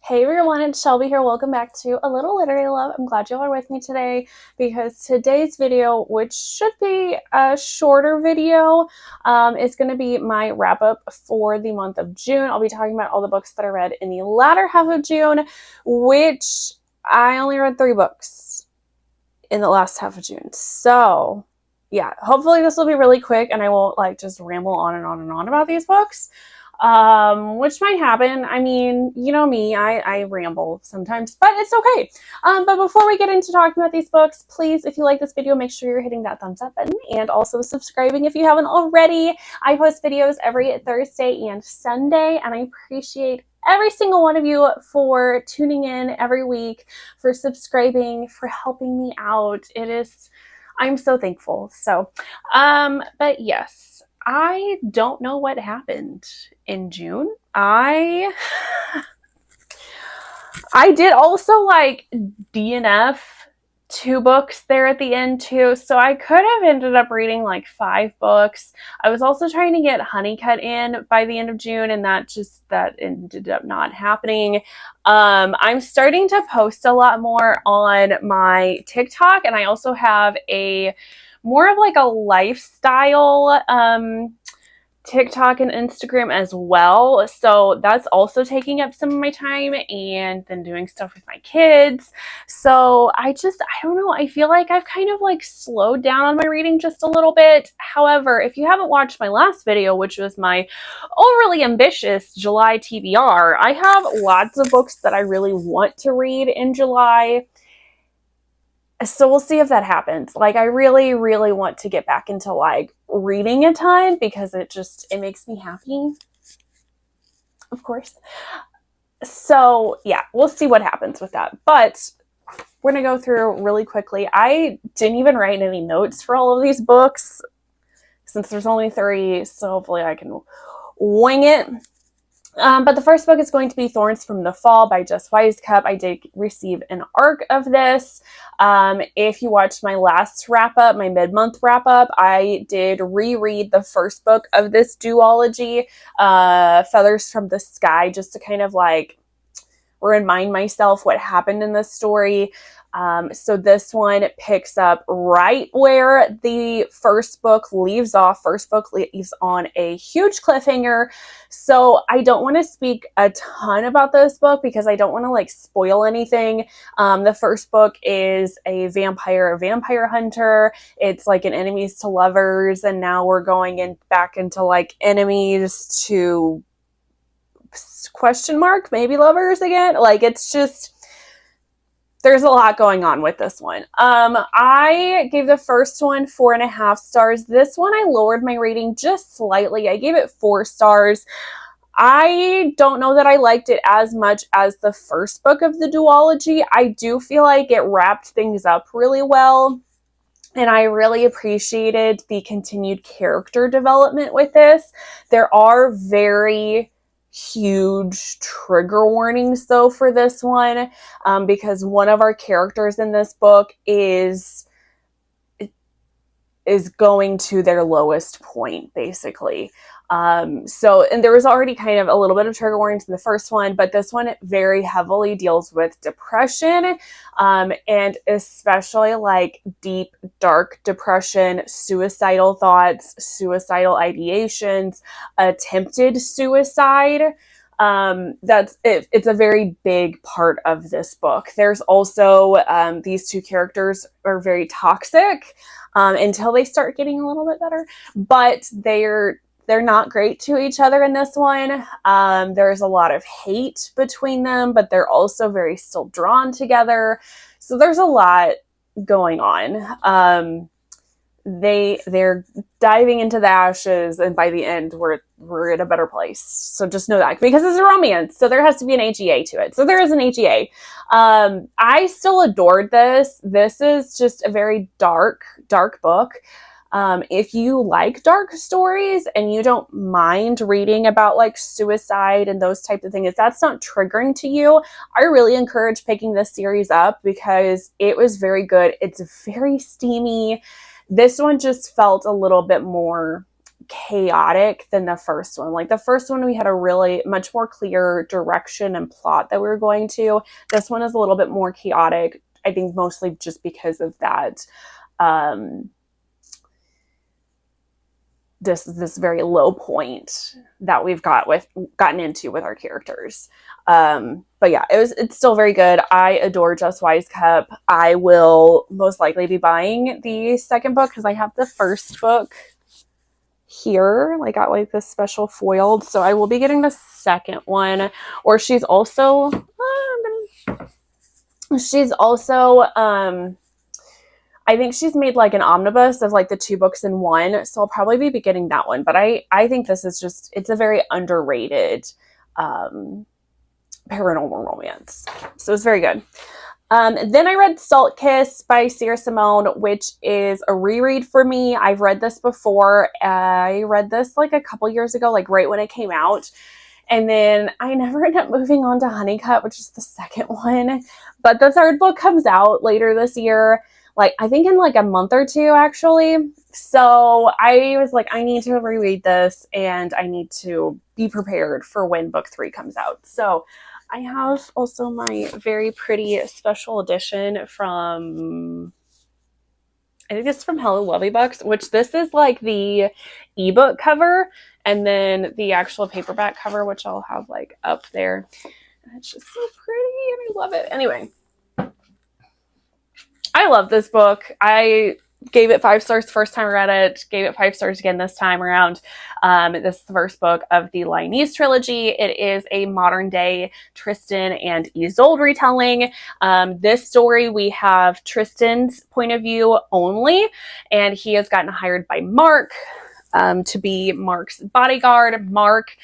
Hey everyone, it's Shelby here. Welcome back to A Little Literary Love. I'm glad y'all are with me today because today's video, which should be a shorter video, is going to be my wrap up for the month of June. I'll be talking about all the books that I read in the latter half of June, which I only read 3 books in the last half of June. So yeah, hopefully this will be really quick and I won't like just ramble on and on and on about these books. Which might happen. I mean, you know me, I ramble sometimes, but it's okay. But before we get into talking about these books, please, if you like this video, make sure you're hitting that thumbs up button and also subscribing if you haven't already. I post videos every Thursday and Sunday, and I appreciate every single one of you for tuning in every week, for subscribing, for helping me out. I'm so thankful. So, but yes. I don't know what happened in June. I did also like DNF 2 books there at the end too, so I could have ended up reading like 5 books. I was also trying to get Honeycut in by the end of June, and that ended up not happening. I'm starting to post a lot more on my TikTok, and I also have a more of like a lifestyle TikTok and Instagram as well. So that's also taking up some of my time, and then doing stuff with my kids. So I don't know. I feel like I've kind of like slowed down on my reading just a little bit. However, if you haven't watched my last video, which was my overly ambitious July TBR, I have lots of books that I really want to read in July. So we'll see if that happens. Like, I really, really want to get back into like reading a ton because it makes me happy, of course. So yeah, we'll see what happens with that. But we're going to go through really quickly. I didn't even write any notes for all of these books since there's only 3. So hopefully I can wing it. But the first book is going to be Thorns from the Fall by Jess Wisecup. I did receive an ARC of this. If you watched my last wrap-up, my mid-month wrap-up, I did reread the first book of this duology, Feathers from the Sky, just to kind of like remind myself what happened in this story. So this one picks up right where the first book leaves off. First book leaves on a huge cliffhanger. So I don't want to speak a ton about this book because I don't want to like spoil anything. The first book is a vampire hunter. It's like an enemies to lovers, and now we're going back into like enemies to question mark maybe lovers again. Like, it's just, there's a lot going on with this one. I gave the first one 4.5 stars. This one I lowered my rating just slightly. I gave it 4 stars. I don't know that I liked it as much as the first book of the duology. I do feel like it wrapped things up really well, and I really appreciated the continued character development with this. There are very huge trigger warnings though for this one, because one of our characters in this book is going to their lowest point, basically. And there was already kind of a little bit of trigger warnings in the first one, but this one very heavily deals with depression, and especially like deep, dark depression, suicidal thoughts, suicidal ideations, attempted suicide. It's a very big part of this book. There's also, these 2 characters are very toxic, until they start getting a little bit better, but they're not great to each other in this one. There's a lot of hate between them, but they're also very still drawn together. So there's a lot going on. They're diving into the ashes, and by the end we're in a better place. So just know that, because it's a romance, so there has to be an AGA to it. So there is an AGA. I still adored this. This is just a very dark book. If you like dark stories and you don't mind reading about like suicide and those types of things, if that's not triggering to you, I really encourage picking this series up because it was very good. It's very steamy. This one just felt a little bit more chaotic than the first one. Like the first one, we had a really much more clear direction and plot that we were going to. This one is a little bit more chaotic, I think mostly just because of that this very low point that we've gotten into with our characters. But yeah, it's still very good. I adore Just Wise Cup. I will most likely be buying the second book because I have the first book here. I got like this special foiled, so I will be getting the second one. Or she's also I think she's made like an omnibus of like the two books in one, so I'll probably be getting that one. But I think this is just, it's a very underrated paranormal romance. So it's very good. Then I read Salt Kiss by Sierra Simone, which is a reread for me. I've read this before. I read this like a couple years ago, like right when it came out. And then I never ended up moving on to Honeycutt, which is the second one. But the third book comes out later this year. Like, I think in like a month or two, actually. So I was like, I need to reread this and I need to be prepared for when book 3 comes out. So I have also my very pretty special edition from, I think it's from Hello Lovely Books, which this is like the ebook cover and then the actual paperback cover, which I'll have like up there. And it's just so pretty and I love it. Anyway, I love this book. I gave it 5 stars the first time I read it, gave it 5 stars again this time around. This is the first book of the Lyonese trilogy. It is a modern day Tristan and Isolde retelling. This story, we have Tristan's point of view only, and he has gotten hired by Mark to be Mark's bodyguard. Mark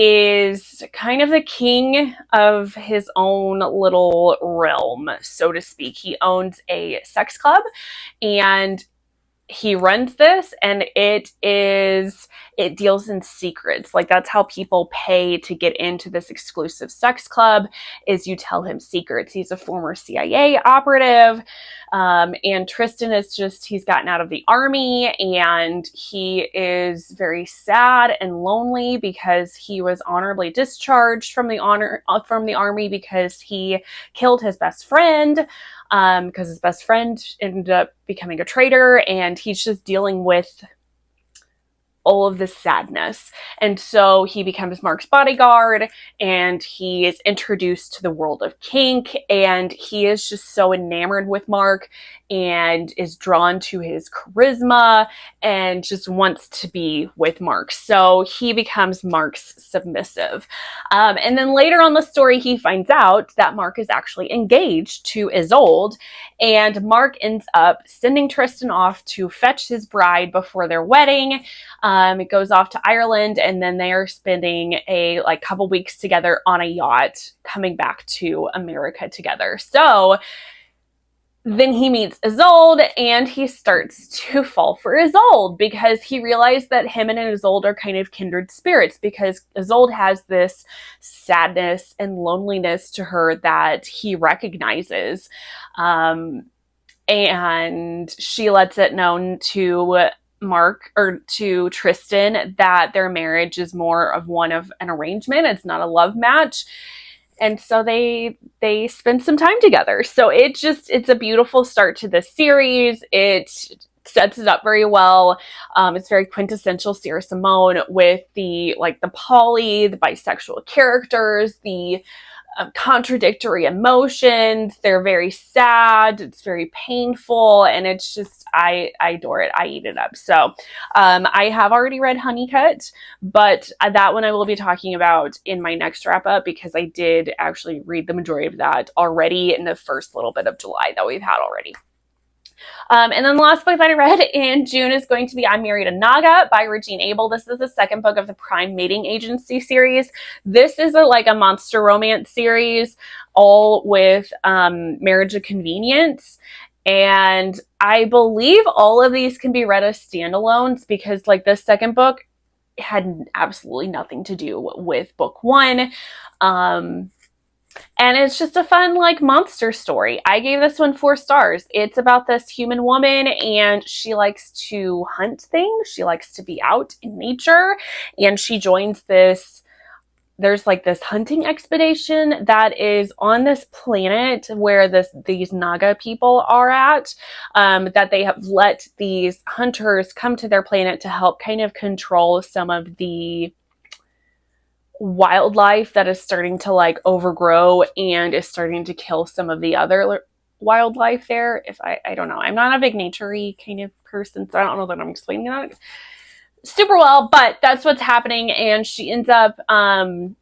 is kind of the king of his own little realm, so to speak. He owns a sex club and he runs this, and it deals in secrets. Like, that's how people pay to get into this exclusive sex club, is you tell him secrets. He's a former CIA operative. And Tristan is just, he's gotten out of the army and he is very sad and lonely because he was honorably discharged from the army because he killed his best friend. Because his best friend ended up becoming a traitor, and he's just dealing with all of this sadness. And so he becomes Mark's bodyguard, and he is introduced to the world of kink, and he is just so enamored with Mark and is drawn to his charisma and just wants to be with Mark. So he becomes Mark's submissive. And then later on the story, he finds out that Mark is actually engaged to Isolde, and Mark ends up sending Tristan off to fetch his bride before their wedding. It goes off to Ireland, and then they are spending a couple weeks together on a yacht, coming back to America together. So then he meets Isolde, and he starts to fall for Isolde because he realized that him and Isolde are kind of kindred spirits, because Isolde has this sadness and loneliness to her that he recognizes. And she lets it known to Mark, or to Tristan, that their marriage is more of one of an arrangement. It's not a love match. And so they spend some time together. So it's a beautiful start to this series. It sets it up very well. It's very quintessential Sierra Simone, with the poly, the bisexual characters, the contradictory emotions. They're very sad. It's very painful, and it's just, I adore it. I eat it up. So I have already read Honeycutt, but that one I will be talking about in my next wrap up, because I did actually read the majority of that already in the first little bit of July that we've had already. And then the last book that I read in June is going to be I Married a Naga by Regine Abel. This is the second book of the Prime Mating Agency series. This is a monster romance series, all with Marriage of Convenience. And I believe all of these can be read as standalones, because this second book had absolutely nothing to do with book 1. And it's just a fun, like, monster story. I gave this one 4 stars. It's about this human woman, and she likes to hunt things. She likes to be out in nature, and she joins this, there's like this hunting expedition that is on this planet where these Naga people are at, that they have let these hunters come to their planet to help kind of control some of the wildlife that is starting to like overgrow and is starting to kill some of the other wildlife there. If I don't know, I'm not a big nature-y kind of person, so I don't know that I'm explaining that super well, but that's what's happening. And she ends up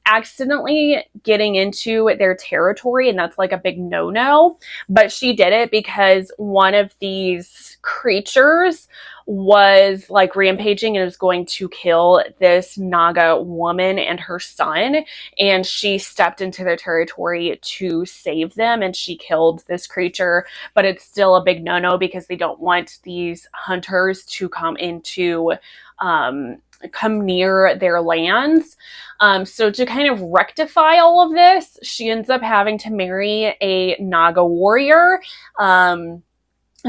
accidentally getting into their territory, and that's like a big no-no. But she did it because one of these creatures was like rampaging and was going to kill this Naga woman and her son, and she stepped into their territory to save them, and she killed this creature. But it's still a big no-no because they don't want these hunters to come near their lands. So to kind of rectify all of this, she ends up having to marry a Naga warrior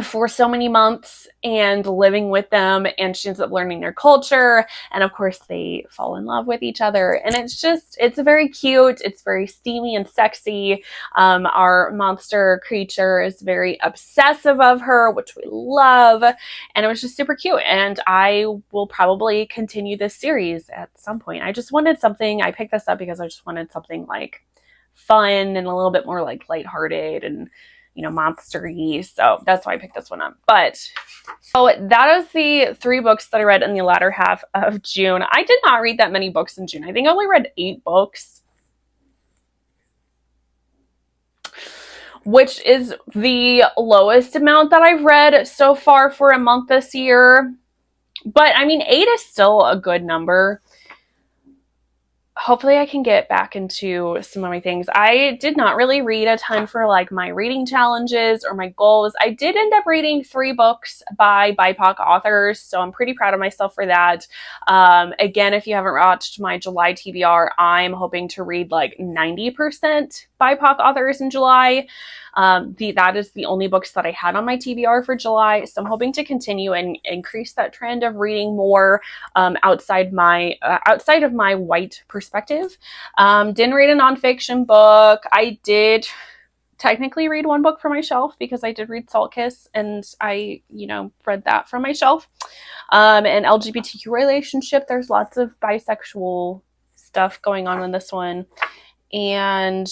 for so many months and living with them, and she ends up learning their culture, and of course they fall in love with each other, and it's very cute, it's very steamy and sexy. Our monster creature is very obsessive of her, which we love, and it was just super cute, and I will probably continue this series at some point. I just wanted something, I picked this up because I just wanted something like fun and a little bit more like lighthearted and monster-y. So that's why I picked this one up. But so that is the 3 books that I read in the latter half of June. I did not read that many books in June. I think I only read 8 books, which is the lowest amount that I've read so far for a month this year. But I mean, 8 is still a good number. Hopefully I can get back into some of my things. I did not really read a ton for like my reading challenges or my goals. I did end up reading 3 books by BIPOC authors, so I'm pretty proud of myself for that. Again, if you haven't watched my July TBR, I'm hoping to read like 90% BIPOC authors in July. That is the only books that I had on my TBR for July, so I'm hoping to continue and increase that trend of reading more outside of my white perspective. Didn't read a nonfiction book. I did technically read 1 book from my shelf because I did read Salt Kiss, and I read that from my shelf. An LGBTQ relationship. There's lots of bisexual stuff going on in this one. And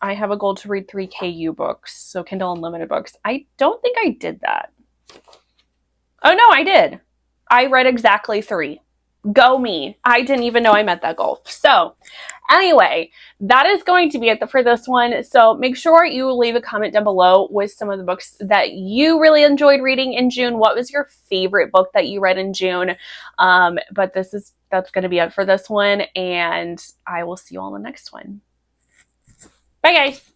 I have a goal to read 3 KU books, so Kindle Unlimited books. I don't think I did that. Oh no, I did. I read exactly 3. Go me. I didn't even know I met that goal. So anyway, that is going to be it for this one. So make sure you leave a comment down below with some of the books that you really enjoyed reading in June. What was your favorite book that you read in June? But that's going to be it for this one, and I will see you all in the next one. Bye, guys.